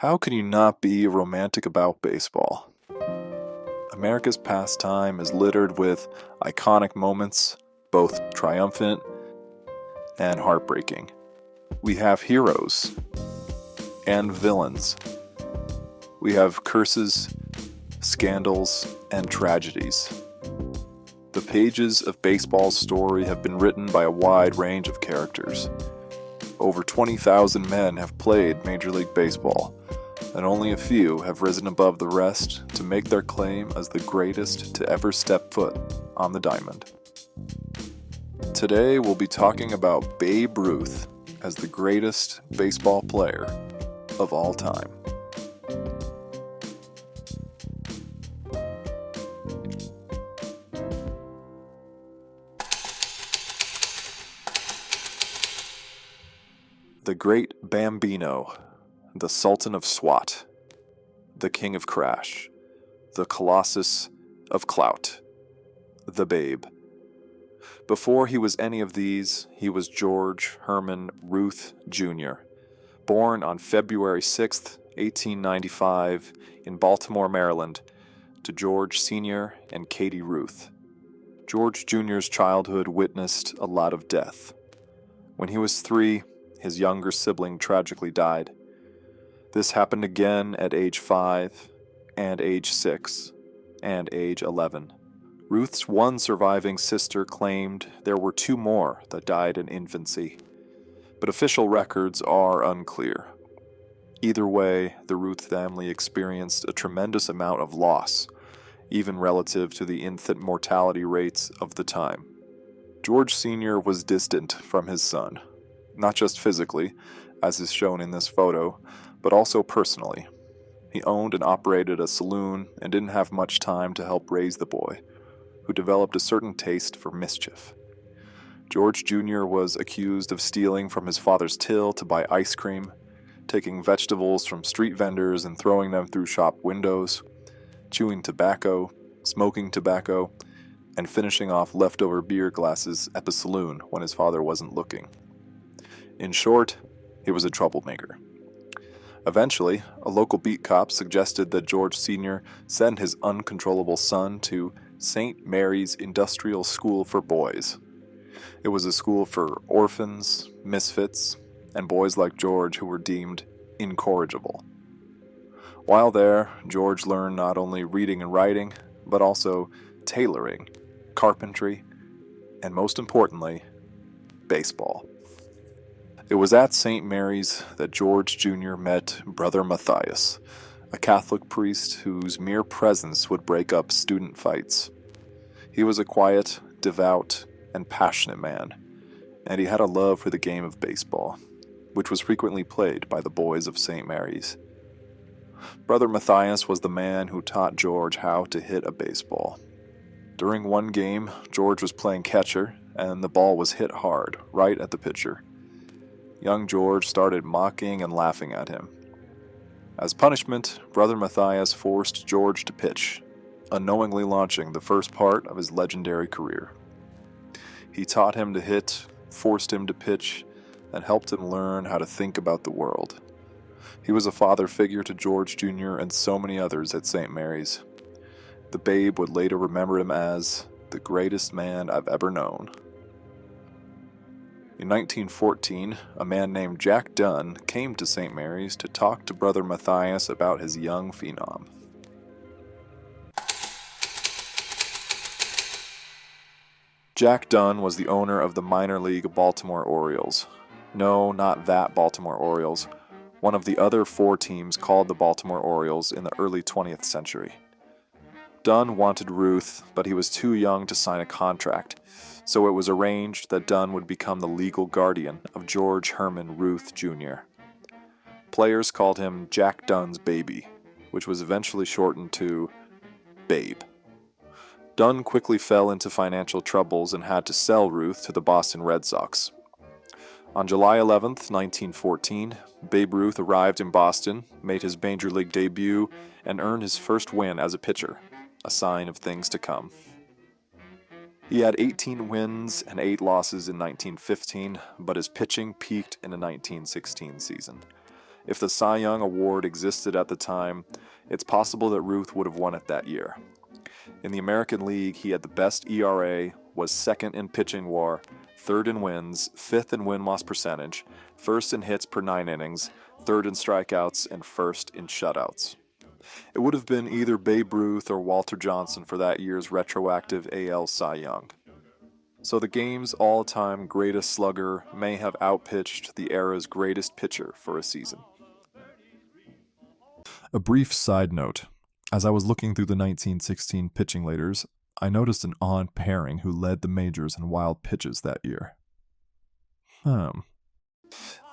How can you not be romantic about baseball? America's pastime is littered with iconic moments, both triumphant and heartbreaking. We have heroes and villains. We have curses, scandals, and tragedies. The pages of baseball's story have been written by a wide range of characters. Over 20,000 men have played Major League Baseball, and only a few have risen above the rest to make their claim as the greatest to ever step foot on the diamond. Today we'll be talking about Babe Ruth as the greatest baseball player of all time. The Great Bambino, the Sultan of Swat, the King of Crash, the Colossus of Clout, the Babe. Before he was any of these, he was George Herman Ruth Jr., born on February 6, 1895, in Baltimore, Maryland, to George Sr. and Katie Ruth. George Jr.'s childhood witnessed a lot of death. When he was 3, his younger sibling tragically died. This happened again at age 5, and age 6, and age 11. Ruth's one surviving sister claimed there were 2 more that died in infancy, but official records are unclear. Either way, the Ruth family experienced a tremendous amount of loss, even relative to the infant mortality rates of the time. George Sr. was distant from his son, not just physically, as is shown in this photo, but also personally. He owned and operated a saloon and didn't have much time to help raise the boy, who developed a certain taste for mischief. George Jr. was accused of stealing from his father's till to buy ice cream, taking vegetables from street vendors and throwing them through shop windows, chewing tobacco, smoking tobacco, and finishing off leftover beer glasses at the saloon when his father wasn't looking. In short, he was a troublemaker. Eventually, a local beat cop suggested that George Sr. send his uncontrollable son to St. Mary's Industrial School for Boys. It was a school for orphans, misfits, and boys like George who were deemed incorrigible. While there, George learned not only reading and writing, but also tailoring, carpentry, and most importantly, baseball. It was at St. Mary's that George Jr. met Brother Matthias, a Catholic priest whose mere presence would break up student fights. He was a quiet, devout, and passionate man, and he had a love for the game of baseball, which was frequently played by the boys of St. Mary's. Brother Matthias was the man who taught George how to hit a baseball. During one game, George was playing catcher, and the ball was hit hard, right at the pitcher. Young George started mocking and laughing at him. As punishment, Brother Matthias forced George to pitch, unknowingly launching the first part of his legendary career. He taught him to hit, forced him to pitch, and helped him learn how to think about the world. He was a father figure to George Jr. and so many others at St. Mary's. The Babe would later remember him as the greatest man I've ever known. In 1914, a man named Jack Dunn came to St. Mary's to talk to Brother Matthias about his young phenom. Jack Dunn was the owner of the minor league Baltimore Orioles. No, not that Baltimore Orioles. One of the other 4 teams called the Baltimore Orioles in the early 20th century. Dunn wanted Ruth, but he was too young to sign a contract, so it was arranged that Dunn would become the legal guardian of George Herman Ruth Jr. Players called him Jack Dunn's baby, which was eventually shortened to Babe. Dunn quickly fell into financial troubles and had to sell Ruth to the Boston Red Sox. On July 11, 1914, Babe Ruth arrived in Boston, made his Major League debut, and earned his first win as a pitcher, a sign of things to come. He had 18 wins and 8 losses in 1915, but his pitching peaked in the 1916 season. If the Cy Young Award existed at the time, it's possible that Ruth would have won it that year. In the American League, he had the best ERA, was second in pitching WAR, third in wins, fifth in win-loss percentage, first in hits per 9 innings, third in strikeouts, and first in shutouts. It would have been either Babe Ruth or Walter Johnson for that year's retroactive AL Cy Young. So the game's all-time greatest slugger may have outpitched the era's greatest pitcher for a season. A brief side note. As I was looking through the 1916 pitching leaders, I noticed an odd pairing who led the majors in wild pitches that year.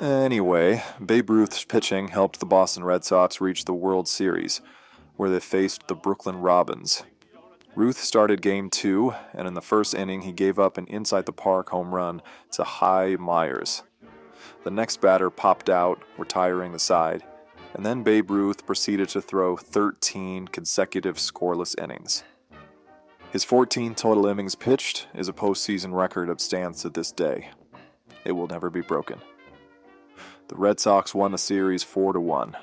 Anyway, Babe Ruth's pitching helped the Boston Red Sox reach the World Series, where they faced the Brooklyn Robins. Ruth started Game 2, and in the first inning he gave up an inside-the-park home run to Hy Myers. The next batter popped out, retiring the side, and then Babe Ruth proceeded to throw 13 consecutive scoreless innings. His 14 total innings pitched is a postseason record that stands to this day. It will never be broken. The Red Sox won the series 4-1.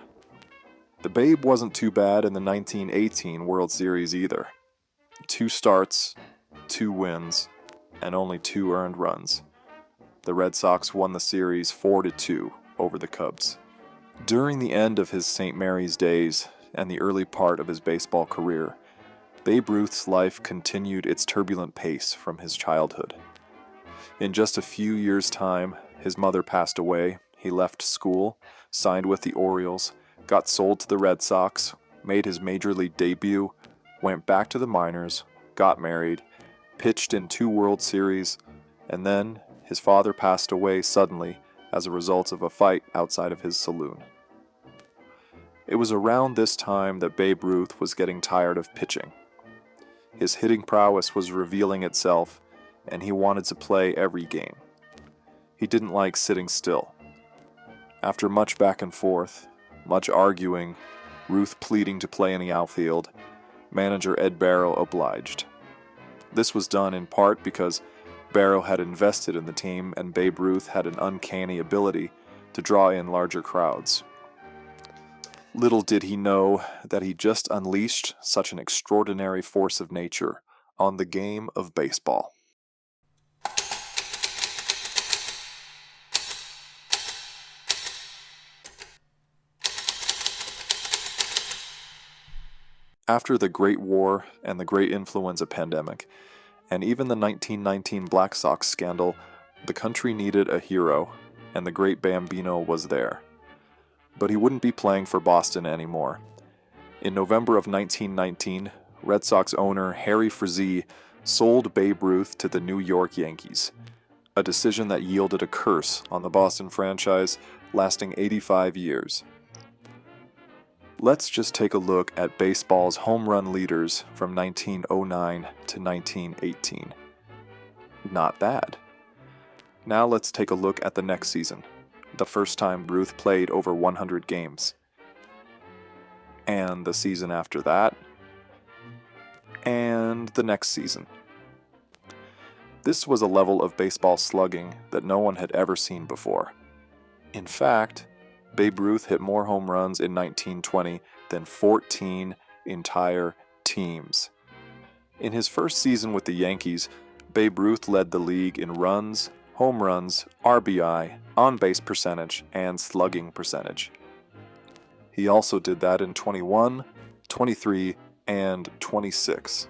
The Babe wasn't too bad in the 1918 World Series either. 2 starts, 2 wins, and only 2 earned runs. The Red Sox won the series 4-2 over the Cubs. During the end of his St. Mary's days and the early part of his baseball career, Babe Ruth's life continued its turbulent pace from his childhood. In just a few years' time, his mother passed away, he left school, signed with the Orioles, got sold to the Red Sox, made his major league debut, went back to the minors, got married, pitched in 2 World Series, and then his father passed away suddenly as a result of a fight outside of his saloon. It was around this time that Babe Ruth was getting tired of pitching. His hitting prowess was revealing itself, and he wanted to play every game. He didn't like sitting still. After much back and forth, much arguing, Ruth pleading to play in the outfield, manager Ed Barrow obliged. This was done in part because Barrow had invested in the team and Babe Ruth had an uncanny ability to draw in larger crowds. Little did he know that he just unleashed such an extraordinary force of nature on the game of baseball. After the Great War and the Great Influenza pandemic, and even the 1919 Black Sox scandal, the country needed a hero, and the great Bambino was there. But he wouldn't be playing for Boston anymore. In November of 1919, Red Sox owner Harry Frazee sold Babe Ruth to the New York Yankees, a decision that yielded a curse on the Boston franchise lasting 85 years. Let's just take a look at baseball's home run leaders from 1909 to 1918. Not bad. Now let's take a look at the next season, the first time Ruth played over 100 games. And the season after that. And the next season. This was a level of baseball slugging that no one had ever seen before. In fact, Babe Ruth hit more home runs in 1920 than 14 entire teams. In his first season with the Yankees, Babe Ruth led the league in runs, home runs, RBI, on-base percentage, and slugging percentage. He also did that in 21, 23, and 26.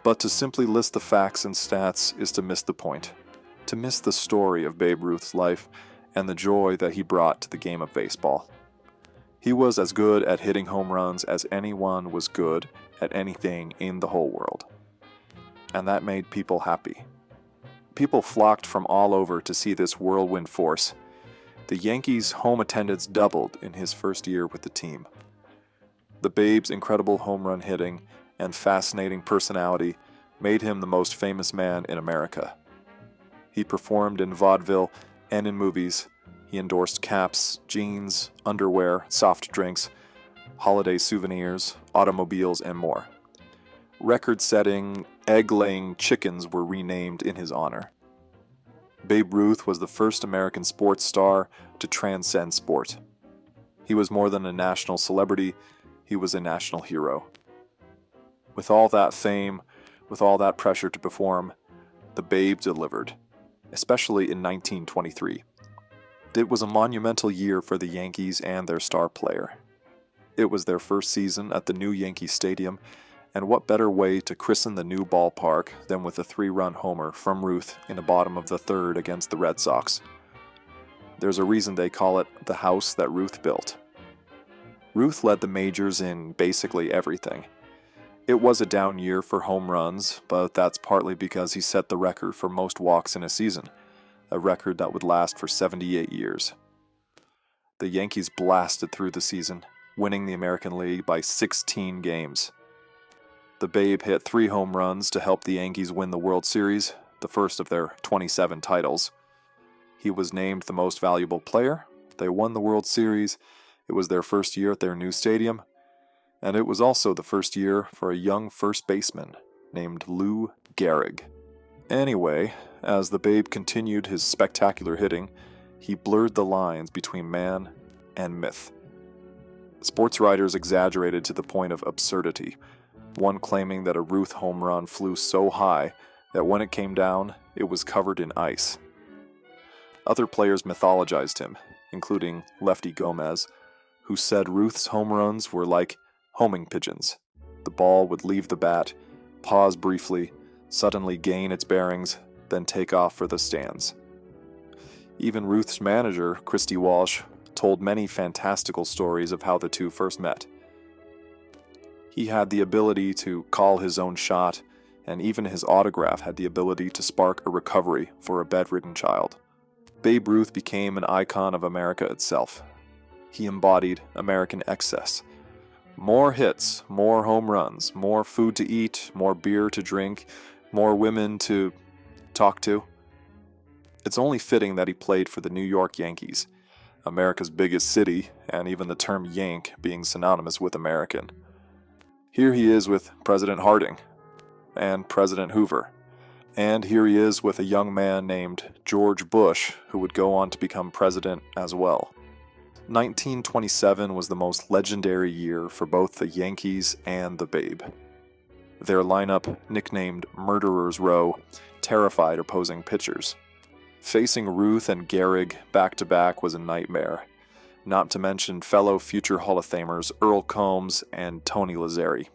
But to simply list the facts and stats is to miss the point, to miss the story of Babe Ruth's life and the joy that he brought to the game of baseball. He was as good at hitting home runs as anyone was good at anything in the whole world. And that made people happy. People flocked from all over to see this whirlwind force. The Yankees' home attendance doubled in his first year with the team. The Babe's incredible home run hitting and fascinating personality made him the most famous man in America. He performed in vaudeville and in movies. He endorsed caps, jeans, underwear, soft drinks, holiday souvenirs, automobiles, and more. Record-setting, egg-laying chickens were renamed in his honor. Babe Ruth was the first American sports star to transcend sport. He was more than a national celebrity, he was a national hero. With all that fame, with all that pressure to perform, the Babe delivered, especially in 1923. It was a monumental year for the Yankees and their star player. It was their first season at the new Yankee Stadium, and what better way to christen the new ballpark than with a 3-run homer from Ruth in the bottom of the third against the Red Sox. There's a reason they call it the house that Ruth built. Ruth led the majors in basically everything. It was a down year for home runs, but that's partly because he set the record for most walks in a season, a record that would last for 78 years. The Yankees blasted through the season, winning the American League by 16 games. The Babe hit 3 home runs to help the Yankees win the World Series, the first of their 27 titles. He was named the most valuable player. They won the World Series. It was their first year at their new stadium. And it was also the first year for a young first baseman named Lou Gehrig. Anyway, as the Babe continued his spectacular hitting, he blurred the lines between man and myth. Sports writers exaggerated to the point of absurdity, one claiming that a Ruth home run flew so high that when it came down, it was covered in ice. Other players mythologized him, including Lefty Gomez, who said Ruth's home runs were like homing pigeons. The ball would leave the bat, pause briefly, suddenly gain its bearings, then take off for the stands. Even Ruth's manager, Christy Walsh, told many fantastical stories of how the two first met. He had the ability to call his own shot, and even his autograph had the ability to spark a recovery for a bedridden child. Babe Ruth became an icon of America itself. He embodied American excess. More hits, more home runs, more food to eat, more beer to drink, more women to talk to. It's only fitting that he played for the New York Yankees, America's biggest city, and even the term Yank being synonymous with American. Here he is with President Harding and President Hoover, and here he is with a young man named George Bush, who would go on to become president as well. 1927 was the most legendary year for both the Yankees and the Babe. Their lineup, nicknamed Murderer's Row, terrified opposing pitchers. Facing Ruth and Gehrig back-to-back was a nightmare, not to mention fellow future Hall of Famers Earl Combs and Tony Lazzeri.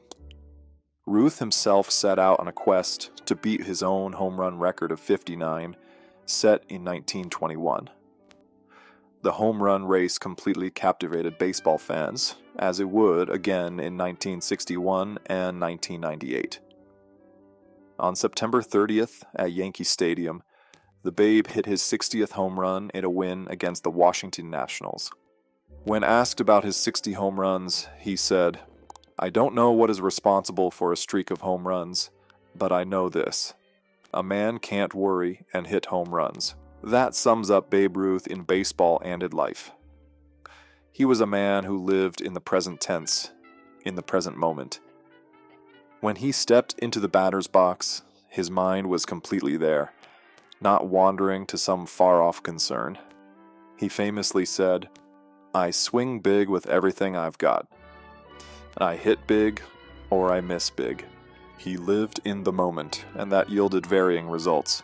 Ruth himself set out on a quest to beat his own home run record of 59, set in 1921. The home run race completely captivated baseball fans, as it would again in 1961 and 1998. On September 30th at Yankee Stadium, the Babe hit his 60th home run in a win against the Washington Nationals. When asked about his 60 home runs, he said, "I don't know what is responsible for a streak of home runs, but I know this. A man can't worry and hit home runs." That sums up Babe Ruth in baseball and in life. He was a man who lived in the present tense, in the present moment. When he stepped into the batter's box, his mind was completely there, not wandering to some far-off concern. He famously said, "I swing big with everything I've got. I hit big, or I miss big." He lived in the moment, and that yielded varying results.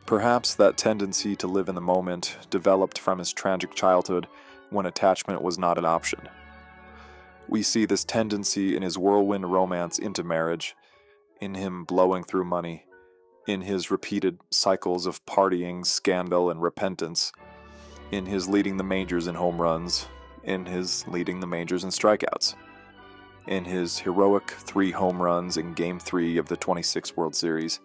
Perhaps that tendency to live in the moment developed from his tragic childhood when attachment was not an option. We see this tendency in his whirlwind romance into marriage, in him blowing through money, in his repeated cycles of partying, scandal, and repentance, in his leading the majors in home runs, in his leading the majors in strikeouts, in his heroic 3 home runs in Game 3 of the 26 World Series,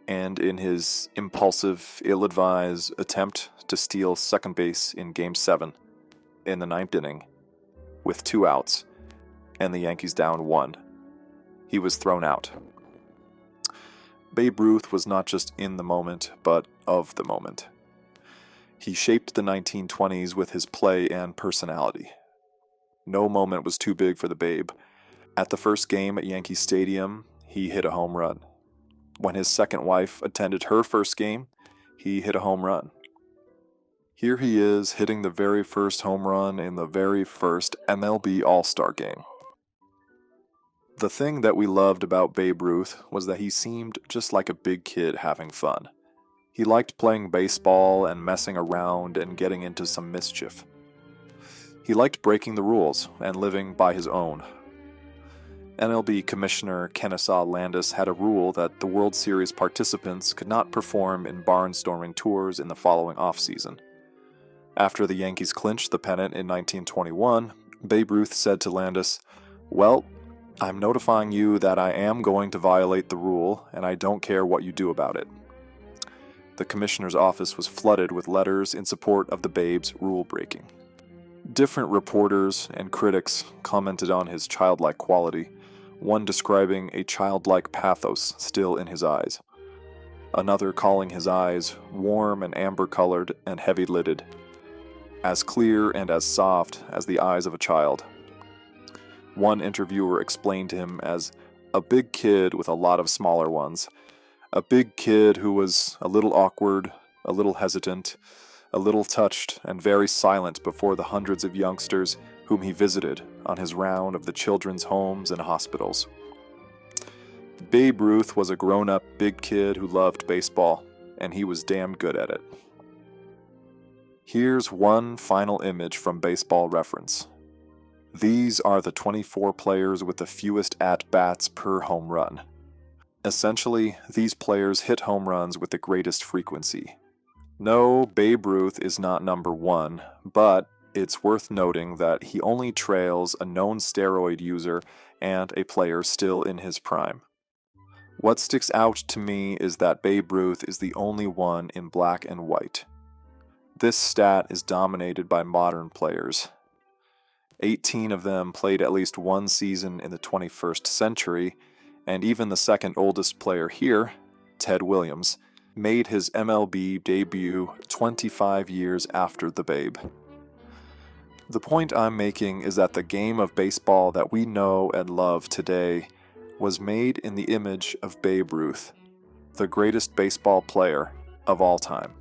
and in his impulsive, ill-advised attempt to steal second base in Game 7 in the 9th inning, with 2 outs, and the Yankees down 1. He was thrown out. Babe Ruth was not just in the moment, but of the moment. He shaped the 1920s with his play and personality. No moment was too big for the Babe. At the first game at Yankee Stadium, he hit a home run. When his second wife attended her first game, he hit a home run. Here he is hitting the very first home run in the very first MLB All-Star game. The thing that we loved about Babe Ruth was that he seemed just like a big kid having fun. He liked playing baseball and messing around and getting into some mischief. He liked breaking the rules and living by his own. MLB Commissioner Kennesaw Landis had a rule that the World Series participants could not perform in barnstorming tours in the following offseason. After the Yankees clinched the pennant in 1921, Babe Ruth said to Landis, "Well, I'm notifying you that I am going to violate the rule, and I don't care what you do about it." The commissioner's office was flooded with letters in support of the Babe's rule-breaking. Different reporters and critics commented on his childlike quality, one describing a childlike pathos still in his eyes, another calling his eyes warm and amber-colored and heavy-lidded, as clear and as soft as the eyes of a child. One interviewer explained him as a big kid with a lot of smaller ones, a big kid who was a little awkward, a little hesitant, a little touched, and very silent before the hundreds of youngsters whom he visited on his round of the children's homes and hospitals. Babe Ruth was a grown-up big kid who loved baseball, and he was damn good at it. Here's one final image from Baseball Reference. These are the 24 players with the fewest at-bats per home run. Essentially, these players hit home runs with the greatest frequency. No, Babe Ruth is not number one, but it's worth noting that he only trails a known steroid user and a player still in his prime. What sticks out to me is that Babe Ruth is the only one in black and white. This stat is dominated by modern players. 18 of them played at least one season in the 21st century, and even the second oldest player here, Ted Williams, made his MLB debut 25 years after the Babe. The point I'm making is that the game of baseball that we know and love today was made in the image of Babe Ruth, the greatest baseball player of all time.